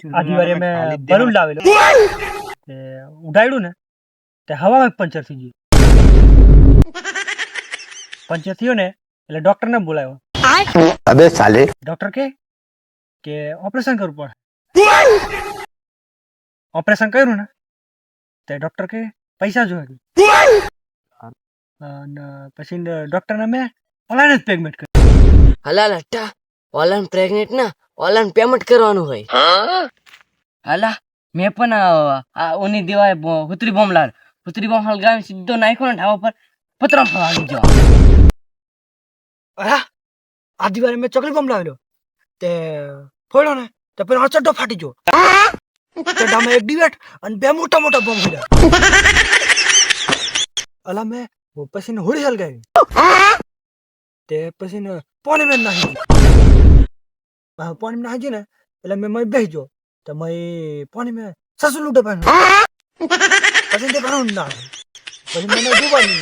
આધી વારે મેં બલૂન લાવેલો તે ઉડાડ્યું ને તે હવામાં પંચર થઈ ગયું. પંચર થયો ને એટલે ડોક્ટરને બોલાવ્યો. अबे साले ડોક્ટર કે ઓપરેશન કરવું પડે. ઓપરેશન કર્યું ને તે ડોક્ટર કે પૈસા જોઈએ. અને પછી ડોક્ટરને મેં ઓનલાઈન જ પેમેન્ટ કર્યું. હલા લટ્ટા ઓનલાઈન પ્રેગ્નેન્ટ ના ઓનલાઈન પેમેન્ટ કરવાનું હોય. હલા મેં પણ ઓની દિવાય હુતરી બોમ્બ લાવ હુતરી બોમ્બ હલગાવી સીધો નાખ્યો ને ઢાબા પર પતરા ફાડી ગયો. આધી વારે મેં ચોકલેટ બોમ્બ લાવેલો તે ફોડ્યો ને તો પેલો ચડ્ડો ફાટી ગયો. ચડ્ડામાં એક ડિવેટ અને બે મોટા મોટા બોમ્બ પડ્યા. અલા મેં પછી હોળી હલગાવી તે પછી પાણી મેં નાખી દીધું. પાણી નાખી દીધું ને એટલે મેં બેસી ગયો તો મેં પાણી મેં સસું લૂટે પાણી પછી તે ઘણું ના પછી મને જોવાનું